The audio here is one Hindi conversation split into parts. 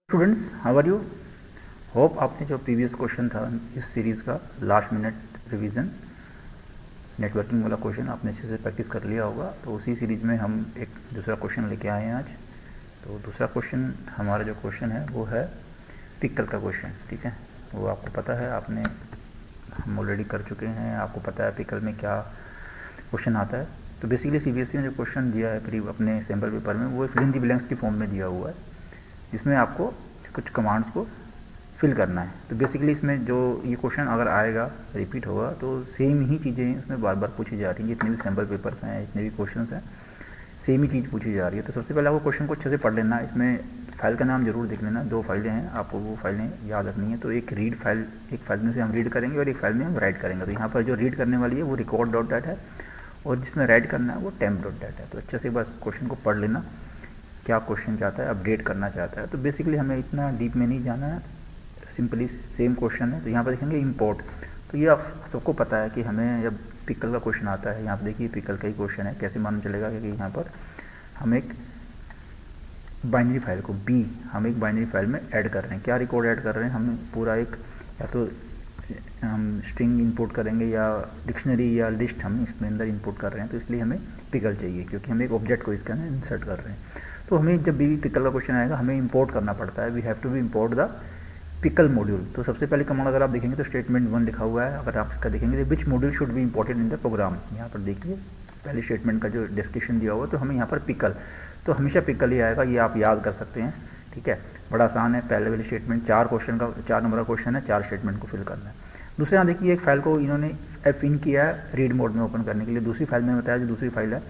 Students, how are you? Hope आपने जो प्रीवियस क्वेश्चन था इस सीरीज़ का लास्ट मिनट रिवीजन नेटवर्किंग वाला क्वेश्चन आपने अच्छे से प्रैक्टिस कर लिया होगा। तो उसी सीरीज़ में हम एक दूसरा क्वेश्चन लेके आए हैं आज। तो दूसरा क्वेश्चन हमारा जो क्वेश्चन है वो है पिकल का क्वेश्चन। ठीक है, वो आपको पता है, आपने हम ऑलरेडी कर चुके हैं, आपको पता है पिकल में क्या क्वेश्चन आता है। तो बेसिकली सीबीएसई ने जो क्वेश्चन दिया है करीब अपने सैम्पल पेपर में, वो फिल इन द ब्लैंक्स की फॉर्म में दिया हुआ है, जिसमें आपको कुछ कमांड्स को फिल करना है। तो बेसिकली इसमें जो ये क्वेश्चन अगर आएगा, रिपीट होगा, तो सेम ही चीज़ें इसमें बार बार पूछी जा रही हैं। जितने भी सैम्पल पेपर्स हैं, जितने भी क्वेश्चंस हैं, सेम ही चीज़ पूछी जा रही है। तो सबसे पहले आपको क्वेश्चन को अच्छे से पढ़ लेना। इसमें फाइल का नाम जरूर देख लेना। 2 फाइलें हैं, आपको वो फाइलें याद रखनी है। तो एक रीड फाइल, एक फाइल में से हम रीड करेंगे और एक फाइल में हम राइट करेंगे। तो यहाँ पर जो रीड करने वाली है वो रिकॉर्ड डॉट डैट है, और जिसमें राइट करना है वो टेम्प डॉट डैट है। तो अच्छे से बस क्वेश्चन को पढ़ लेना, क्या क्वेश्चन चाहता है, अपडेट करना चाहता है। तो बेसिकली हमें इतना डीप में नहीं जाना है, सिंपली सेम क्वेश्चन है। तो यहाँ पर देखेंगे इंपोर्ट। तो ये आप सबको पता है कि हमें जब पिकल का क्वेश्चन आता है, यहाँ पर देखिए पिकल का ही क्वेश्चन है, कैसे मालूम चलेगा? क्योंकि यहाँ पर हम एक बाइनरी फाइल को हम एक बाइनरी फाइल में ऐड कर रहे हैं। क्या रिकॉर्ड ऐड कर रहे हैं? हम पूरा एक, या तो हम स्ट्रिंग इंपोर्ट करेंगे या डिक्शनरी या लिस्ट हम इसमें अंदर इंपोर्ट कर रहे हैं। तो इसलिए हमें पिकल चाहिए, क्योंकि हम एक ऑब्जेक्ट को इसके अंदर इंसर्ट कर रहे हैं। तो हमें जब भी पिकल का क्वेश्चन आएगा, हमें इंपोर्ट करना पड़ता है। We have to be import the pickle module. तो सबसे पहले कमांड अगर आप देखेंगे तो स्टेटमेंट 1 लिखा हुआ है। अगर आप इसका देखेंगे तो which module should be imported in the program, यहाँ पर देखिए पहले स्टेटमेंट का जो डिस्क्रिप्शन दिया हुआ है। तो हमें यहाँ पर पिकल, तो हमेशा पिकल ही आएगा, ये आप याद कर सकते हैं। ठीक है, बड़ा आसान है। पहले वाली स्टेटमेंट 4 नंबर का क्वेश्चन है, 4 स्टेटमेंट को फिल करना है। दूसरे यहाँ देखिए एक फाइल को इन्होंने एफ इन किया है रीड मोड में ओपन करने के लिए। दूसरी फाइल में बताया जो दूसरी फाइल है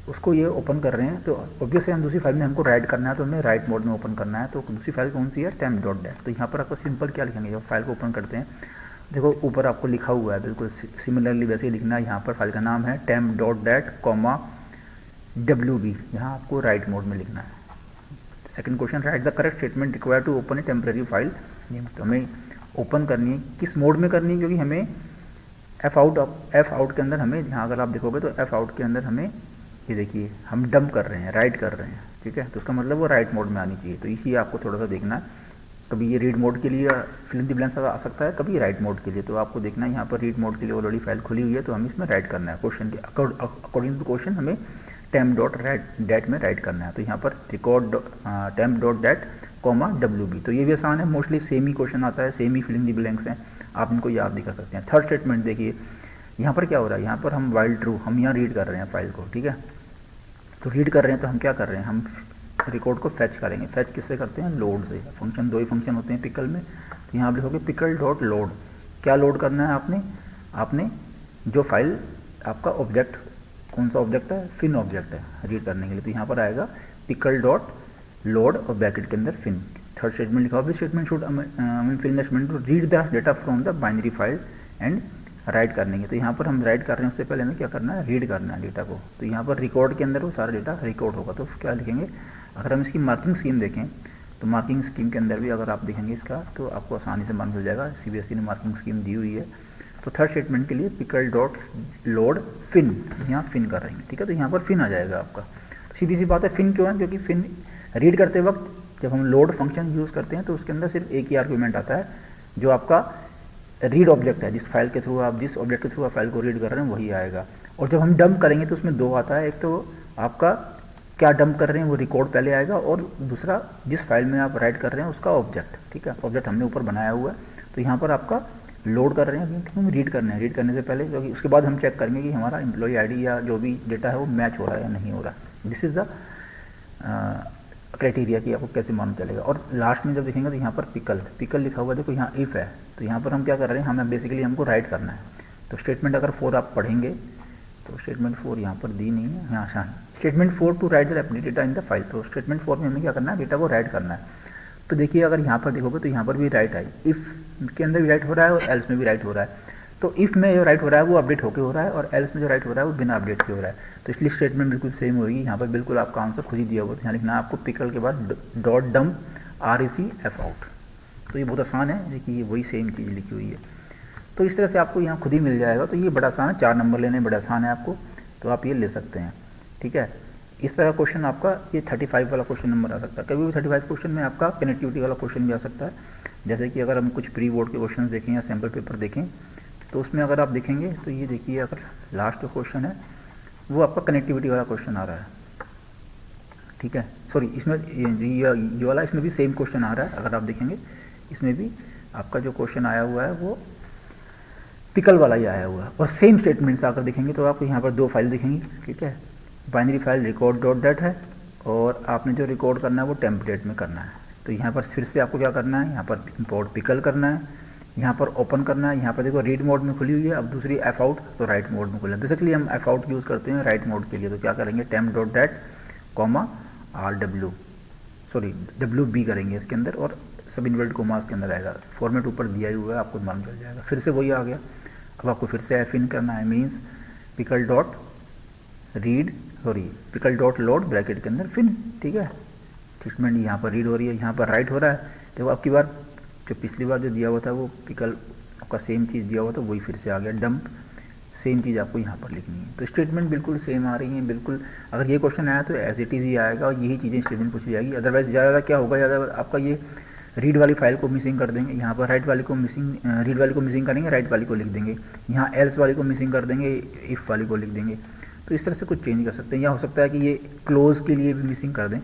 उसको ये ओपन कर रहे हैं। तो ऑब्वियसली हम दूसरी फाइल में हमको राइट करना है, तो हमें राइट मोड में ओपन करना है। तो दूसरी फाइल कौन सी है? Temp dot that. तो यहाँ पर आपको सिंपल क्या लिखेंगे? जब फाइल को ओपन करते हैं, देखो ऊपर आपको लिखा हुआ है, बिल्कुल सिमिलरली वैसे ही लिखना है। यहाँ पर फाइल का नाम है temp dot dat comma WB, यहाँ आपको राइट मोड में लिखना है। Second question, write the correct statement required to open a temporary file. तो हमें ओपन करनी है, किस मोड में करनी है? क्योंकि हमें एफ आउट के अंदर हमें, यहाँ अगर आप देखोगे तो एफ आउट के अंदर हमें, ये देखिए हम डंप कर रहे हैं, राइट कर रहे हैं। ठीक है, तो उसका मतलब वो राइट मोड में आनी चाहिए। तो इसी आपको थोड़ा सा देखना है। कभी ये रीड मोड के लिए फिल इन द ब्लैंक्स आ सकता है, कभी राइट मोड के लिए। तो आपको देखना है यहाँ पर रीड मोड के लिए ऑलरेडी फाइल खुली हुई है, तो हमें इसमें राइट करना है। क्वेश्चन के अकॉर्डिंग टू क्वेश्चन हमें टेम्प डॉट डैट में राइट करना है। तो यहाँ पर record temp dot dat comma WB। तो ये भी आसान है, मोस्टली सेम ही क्वेश्चन आता है, सेम ही फिल इन द ब्लैंक्स हैं, आप इनको याद भी कर सकते हैं। थर्ड स्टेटमेंट देखिए, यहाँ पर क्या हो रहा है? यहाँ पर हम वाइल ट्रू, हम यहाँ रीड कर रहे हैं फाइल को। ठीक है, तो रीड कर रहे हैं, तो हम क्या कर रहे हैं? हम रिकॉर्ड को फैच करेंगे। फैच किससे करते हैं? लोड से। फंक्शन, 2 ही फंक्शन होते हैं पिकल में। तो यहाँ आप लिखोगे पिकल डॉट लोड। क्या लोड करना है आपने जो फाइल, आपका ऑब्जेक्ट कौन सा ऑब्जेक्ट है? फिन ऑब्जेक्ट है रीड करने के लिए। तो यहाँ पर आएगा पिकल डॉट लोड और ब्रैकेट के अंदर फिन। थर्ड स्टेटमेंट लिखा हुआ, statement should fill the statement to read the data from the binary file and write करने के। तो यहाँ पर हम राइट कर रहे हैं, उससे पहले हमें क्या करना है? रीड करना है डेटा को। तो यहाँ पर रिकॉर्ड के अंदर वो सारा डेटा रिकॉर्ड होगा। तो क्या लिखेंगे? अगर हम इसकी मार्किंग स्कीम देखें, तो मार्किंग स्कीम के अंदर भी अगर आप देखेंगे इसका, तो आपको आसानी से मालूम हो जाएगा। सीबीएसई ने मार्किंग स्कीम दी हुई है। तो थर्ड स्टेटमेंट के लिए पिकल डॉट लोड फिन, यहाँ फिन कर रहे हैं। ठीक है, तो यहाँ पर फिन आ जाएगा आपका। सीधी सी बात है, फिन क्यों है? क्योंकि फिन रीड करते वक्त जब हम लोड फंक्शन यूज़ करते हैं, तो उसके अंदर सिर्फ एक ही आर्ग्यूमेंट आता है, जो आपका रीड ऑब्जेक्ट है, जिस फाइल के थ्रू आप, जिस ऑब्जेक्ट के थ्रू आप फाइल को रीड कर रहे हैं वही आएगा। और जब हम डंप करेंगे तो उसमें 2 आता है, एक तो आपका क्या डंप कर रहे हैं वो रिकॉर्ड पहले आएगा, और दूसरा जिस फाइल में आप राइट कर रहे हैं उसका ऑब्जेक्ट। ठीक है, ऑब्जेक्ट हमने ऊपर बनाया हुआ है। तो यहाँ पर आपका लोड कर रहे हैं, क्योंकि हम रीड करने हैं। रीड करने से पहले, क्योंकि उसके बाद हम चेक करेंगे कि हमारा एम्प्लॉय ID या जो भी डेटा है वो मैच हो रहा है या नहीं हो रहा है। दिस इज़ द क्राइटेरिया कि आपको कैसे मालूम चलेगा। और लास्ट में जब देखेंगे तो यहाँ पर पिकल लिखा हुआ है, देखो यहाँ इफ़ है। तो यहाँ पर हम क्या कर रहे हैं? हमें बेसिकली हमको राइट करना है। तो स्टेटमेंट अगर 4 आप पढ़ेंगे, तो स्टेटमेंट 4 यहाँ पर दी नहीं है, यहाँ आसान। Statement 4 to write the update data in the file. तो स्टेटमेंट 4 में हमें क्या करना है? डेटा को राइट करना है। तो देखिए अगर यहाँ पर देखोगे तो यहाँ पर भी राइट है, इफ़ के अंदर भी राइट हो रहा है और एल्स में भी राइट हो रहा है। तो इफ़ में जो राइट हो रहा है वो अपडेट होकर हो रहा है, और एल्स में जो राइट हो रहा है वो बिना अपडेट के हो रहा है। तो इसलिए स्टेटमेंट बिल्कुल सेम होगी। यहाँ पर बिल्कुल आपका आंसर खुद ही दिया हुआ। तो यहाँ लिखना है आपको पिकल के बाद dot dump REC F out। तो ये बहुत आसान है, देखिए ये वही सेम चीज़ लिखी हुई है। तो इस तरह से आपको यहाँ खुद ही मिल जाएगा। तो ये बड़ा आसान है, 4 नंबर लेने बड़ा आसान है आपको, तो आप ये ले सकते हैं। ठीक है, इस तरह क्वेश्चन आपका ये 35 वाला क्वेश्चन नंबर आ सकता है। कभी भी 35 क्वेश्चन में आपका कनेक्टिविटी वाला क्वेश्चन भी आ सकता है। जैसे कि अगर हम कुछ प्री बोर्ड के क्वेश्चन देखें या सैम्पल पेपर देखें तो उसमें अगर आप देखेंगे तो ये देखिए, अगर लास्ट क्वेश्चन है वो आपका कनेक्टिविटी वाला क्वेश्चन आ रहा है, ठीक है। सॉरी, इसमें ये वाला इसमें भी सेम क्वेश्चन आ रहा है। अगर आप देखेंगे इसमें भी आपका जो क्वेश्चन आया हुआ है वो पिकल वाला ही आया हुआ है, और सेम स्टेटमेंट से आकर देखेंगे तो आपको यहाँ पर दो फाइल दिखेंगी, ठीक है। Binary file record dot dat है, और आपने जो रिकॉर्ड करना है वो टेम्पलेट में करना है। तो यहाँ पर फिर से आपको क्या करना है, यहाँ पर इंपोर्ट पिकल करना है, यहाँ पर ओपन करना है। यहाँ पर देखो रीड मोड में खुली हुई है, अब दूसरी एफ आउट तो राइट मोड में खुला है। बेसिकली हम एफ आउट यूज़ करते हैं राइट मोड के लिए। तो क्या करेंगे, temp dot dat comma WB करेंगे इसके अंदर, और सब इन्वर्टेड कोमास के अंदर आएगा। फॉर्मेट ऊपर दिया ही हुआ है, आपको मालूम चल जाएगा। फिर से वही आ गया। अब आपको फिर से एफ इन करना है, means pickle dot load bracket के अंदर फिन, ठीक है। स्टेटमेंट यहाँ पर रीड हो रही है, यहाँ पर राइट हो रहा है। देखो आपकी बार जो पिछली बार जो दिया हुआ था वो पिकल आपका सेम चीज़ दिया हुआ था, वही फिर से आ गया। डंप सेम चीज़ आपको यहाँ पर लिखनी है। तो स्टेटमेंट बिल्कुल सेम आ रही है, बिल्कुल। अगर ये क्वेश्चन आया तो एज इट इज़ ही आएगा, और यही चीज़ें स्टेटमेंट पूछी जाएगी। अदरवाइज ज़्यादा क्या होगा, ज़्यादा आपका ये रीड वाली फाइल को मिसिंग कर देंगे, यहाँ पर रीड वाली को मिसिंग करेंगे, राइट वाली को लिख देंगे, यहाँ एल्स वाली को मिसिंग कर देंगे, इफ़ वाली को लिख देंगे। तो इस तरह से कुछ चेंज कर सकते हैं। या हो सकता है कि ये क्लोज़ के लिए भी मिसिंग कर दें,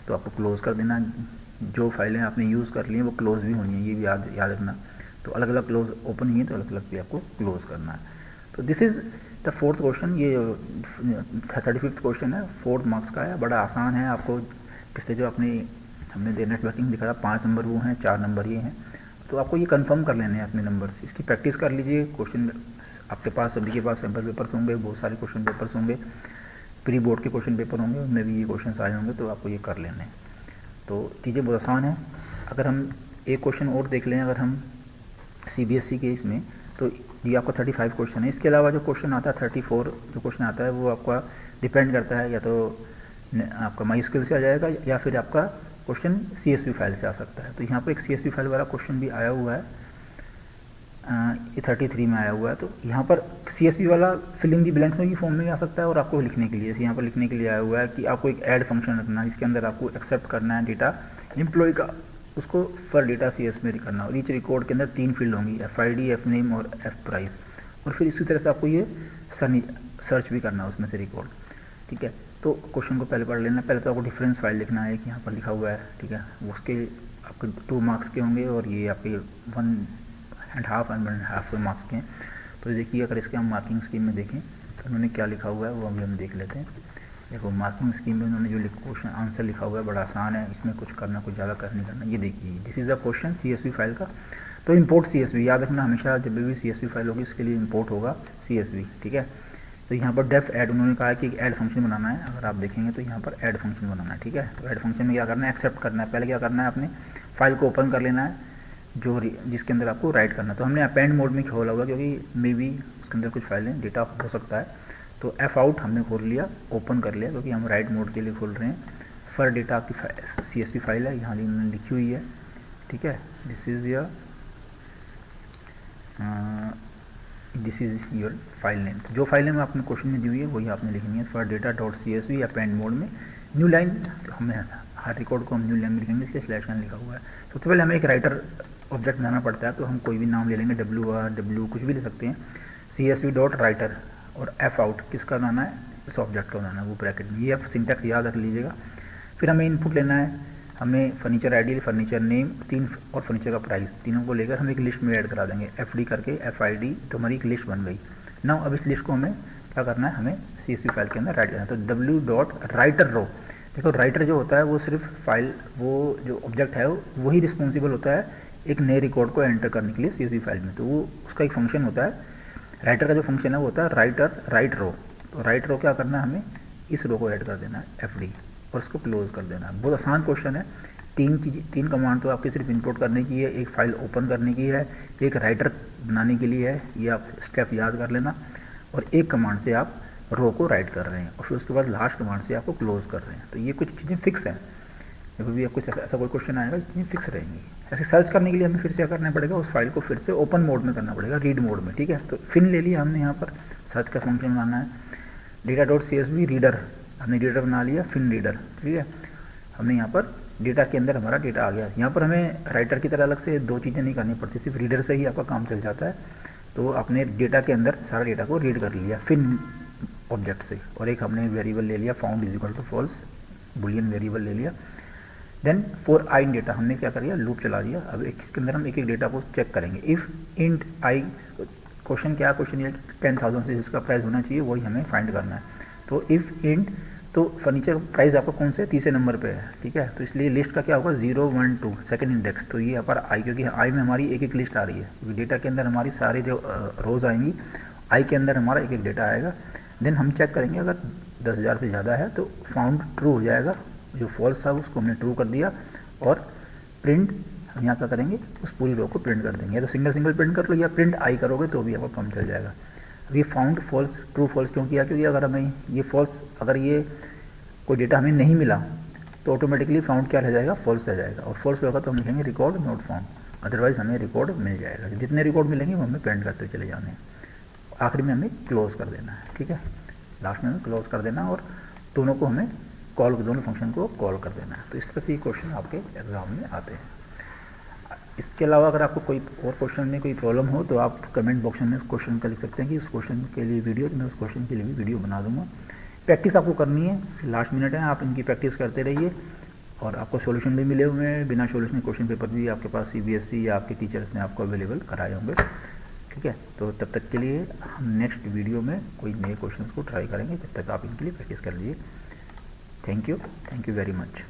तो आपको क्लोज़ कर देना। जो फाइलें आपने यूज़ कर ली हैं वो क्लोज़ भी होनी है, ये भी याद रखना। तो अलग अलग क्लोज ओपन ही है तो अलग अलग भी आपको क्लोज़ करना है। तो this is the fourth question. ये 35th क्वेश्चन है, 4 मार्क्स का है, बड़ा आसान है। आपको पिछले जो हमने नेटवर्किंग दिखाया 5 नंबर वो हैं, 4 नंबर ये हैं। तो आपको ये कंफर्म कर लेने हैं अपने नंबर्स, इसकी प्रैक्टिस कर लीजिए। क्वेश्चन आपके पास, सभी के पास सैम्पल पेपर्स होंगे, बहुत सारे क्वेश्चन पेपर्स होंगे, प्री बोर्ड के क्वेश्चन पेपर होंगे, उनमें भी ये क्वेश्चन आए होंगे, तो आपको ये कर लेने हैं। तो चीज़ें बहुत आसान है। अगर हम एक क्वेश्चन और देख लें, अगर हम CBSE के इसमें, तो ये आपका 35 क्वेश्चन है। इसके अलावा जो क्वेश्चन आता है 34 जो क्वेश्चन आता है वो आपका डिपेंड करता है, या तो आपका MySQL से आ जाएगा, या फिर आपका क्वेश्चन CSV फाइल से आ सकता है। तो यहाँ पर एक CSV फाइल वाला क्वेश्चन भी आया हुआ है, ये 33 में आया हुआ है। तो यहाँ पर CSV वाला फिलिंग दी ब्लैंक्स में की फॉर्म में आ सकता है, और आपको लिखने के लिए, यहाँ पर लिखने के लिए आया हुआ है कि आपको एक ऐड फंक्शन रखना है, जिसके अंदर आपको एक्सेप्ट करना है डेटा एम्प्लॉय का, उसको फॉर डेटा CS में करना। और ईच रिकॉर्ड के अंदर 3 फील्ड होंगी, FID, FNAME और FPRICE। और फिर इसी तरह से आपको ये सर्च भी करना है उसमें से रिकॉर्ड, ठीक है। तो क्वेश्चन को पहले पढ़ लेना। पहले तो आपको डिफरेंस फाइल लिखना है, कि यहाँ पर लिखा हुआ है, ठीक है। उसके आपके 2 मार्क्स के होंगे, और ये आपके 1.5 मार्क्स के हैं। तो देखिए, अगर इसके हम मार्किंग स्कीम में देखें तो उन्होंने क्या लिखा हुआ है वो अभी हम देख लेते हैं। देखो मार्किंग स्कीम में उन्होंने जो क्वेश्चन आंसर लिखा हुआ है बड़ा आसान है, इसमें कुछ करना, कुछ ज़्यादा नहीं करना। ये देखिए, this is the question CSV file का। तो इंपोर्ट CSV याद रखना हमेशा, जब भी CSV फाइल होगी उसके लिए इंपोर्ट होगा CSV, ठीक है। तो यहाँ पर डेफ ऐड उन्होंने कहा कि एक ऐड फंक्शन बनाना है। अगर आप देखेंगे तो यहाँ पर ऐड फंक्शन बनाना है, ठीक है। तो ऐड फंक्शन में क्या करना है, एक्सेप्ट करना है। पहले क्या करना है, आपने फाइल को ओपन कर लेना है जो जिसके अंदर आपको राइट करना है। तो हमने अपेंड मोड में खोला हुआ, क्योंकि मे बी उसके अंदर कुछ फाइलें डेटा हो सकता है। तो F आउट हमने खोल लिया, ओपन कर लिया, क्योंकि हम राइट मोड के लिए खोल रहे हैं। फॉर डेटा आपकी CSV फाइल है, यहाँ इन्होंने लिखी हुई है, ठीक है। This is your file name. जो फाइल नेम आपने क्वेश्चन में दी हुई है वही आपने लिखनी है, for data dot CSV append mode में। न्यू लाइन, तो हमें हर रिकॉर्ड को हम न्यू लाइन में लिखेंगे, इसलिए /n लिखा हुआ है। सबसे पहले हमें एक राइटर ऑब्जेक्ट बनाना पड़ता है, तो हम कोई भी नाम ले लेंगे, W कुछ भी ले सकते हैं। CSV डॉट राइटर, और F आउट किसका बनाना है, इस ऑब्जेक्ट का बनाना है, वो ब्रैकेट में। ये आप सिंटैक्स याद रख लीजिएगा। फिर हमें इनपुट लेना है, हमें फर्नीचर ID, फर्नीचर नेम 3 और फर्नीचर का प्राइस, तीनों को लेकर हम एक लिस्ट में ऐड करा देंगे, FD करके FID, तो हमारी एक लिस्ट बन गई। नाउ अब इस लिस्ट को हमें क्या करना है, हमें CSV फाइल के अंदर राइट करना है। तो W डॉट राइटर रो, देखो राइटर जो होता है वो सिर्फ फाइल, वो जो ऑब्जेक्ट है वही रिस्पॉन्सिबल होता है एक नए रिकॉर्ड को एंटर करने के लिए CSV फाइल में। तो वो उसका एक फंक्शन होता है, राइटर का जो फंक्शन है वो होता है राइट रो। तो राइट रो क्या करना है, हमें इस रो को ऐड कर देना है FD, और उसको क्लोज कर देना है। बहुत आसान क्वेश्चन है। 3 कमांड तो आपकी सिर्फ इंपोर्ट करने की है, एक फाइल ओपन करने की है, एक राइटर बनाने के लिए है, ये आप स्टेप याद कर लेना। और एक कमांड से आप रो को राइट कर रहे हैं, और फिर उसके बाद लास्ट कमांड से आपको क्लोज कर रहे हैं। तो ये कुछ चीज़ें फिक्स हैं। जब भी आपको ऐसा कोई क्वेश्चन आएगा, चीज़ें फिक्स रहेंगी। ऐसे सर्च करने के लिए हमें फिर से क्या करना पड़ेगा, उस फाइल को फिर से ओपन मोड में करना पड़ेगा, रीड मोड में, ठीक है। तो फिन ले लिया हमने, यहाँ पर सर्च का फंक्शन बनाना है, डेटा डॉट CSV रीडर, हमने डेटा बना लिया फिन रीडर, ठीक है। हमने यहाँ पर डेटा के अंदर हमारा डेटा आ गया। यहाँ पर हमें राइटर की तरह अलग से दो चीज़ें नहीं करनी पड़ती, सिर्फ रीडर से ही आपका काम चल जाता है। तो आपने डेटा के अंदर सारा डेटा को रीड कर लिया फिन ऑब्जेक्ट से, और एक हमने वेरिएबल ले लिया found is equal to false, boolean variable ले लिया। Then for i in data हमने क्या कर लिया, लूप चला दिया। अब इसके अंदर हम एक एक डेटा को चेक करेंगे। इफ़ इंट आई, क्वेश्चन क्या, क्वेश्चन ये 10,000 से जिसका प्राइस होना चाहिए वही हमें फाइंड करना है। तो इफ़ इंट, तो फर्नीचर प्राइस आपका कौन से, तीसरे नंबर पे है, ठीक है। तो इसलिए लिस्ट का क्या होगा 0 1 2 सेकंड इंडेक्स। तो ये यहाँ पर आई, क्योंकि आई में हमारी एक एक लिस्ट आ रही है, क्योंकि डेटा के अंदर हमारी सारी जो रोज़ आएंगी, आई के अंदर हमारा एक एक डेटा आएगा। देन हम चेक करेंगे, अगर 10,000 से ज़्यादा है तो फाउंड ट्रू हो जाएगा, जो फॉल्स था उसको हमने ट्रू कर दिया। और प्रिंट हम यहाँ क्या करेंगे, उस पूरी रो को प्रिंट कर देंगे। या तो सिंगल सिंगल प्रिंट कर लो या प्रिंट आई करोगे तो भी आपका काम चल जाएगा। अब ये फाउंड फॉल्स ट्रू फॉल्स क्यों किया, क्योंकि अगर हमें ये फॉल्स, अगर ये कोई डेटा हमें नहीं मिला तो ऑटोमेटिकली फाउंड क्या रह जाएगा, फॉल्स रह जाएगा। और फॉल्स होगा तो हम लिखेंगे रिकॉर्ड नॉट फाउंड, अदरवाइज हमें रिकॉर्ड मिल जाएगा। जितने रिकॉर्ड मिलेंगे वो हमें प्रिंट करते चले जाने हैं। आखिरी में हमें क्लोज कर देना है, ठीक है, लास्ट में हमें क्लोज कर देना, और दोनों को हमें कॉल, दोनों फंक्शन को कॉल कर देना है। तो इस तरह से ये क्वेश्चन आपके एग्जाम में आते हैं। इसके अलावा अगर आपको कोई और क्वेश्चन में कोई प्रॉब्लम हो तो आप कमेंट बॉक्स में उस क्वेश्चन का लिख सकते हैं कि उस क्वेश्चन के लिए वीडियो, तो मैं उस क्वेश्चन के लिए भी वीडियो बना दूंगा। प्रैक्टिस आपको करनी है, लास्ट मिनट है, आप इनकी प्रैक्टिस करते रहिए। और आपको सॉल्यूशन भी मिले हुए हैं, बिना सॉल्यूशन क्वेश्चन पेपर भी आपके पास CBSE या आपके टीचर्स ने आपको अवेलेबल कराए होंगे, ठीक है। तो तब तक के लिए हम नेक्स्ट वीडियो में कोई नए क्वेश्चन को ट्राई करेंगे, तब तक आप इनके लिए प्रैक्टिस कर लीजिए। Thank you very much.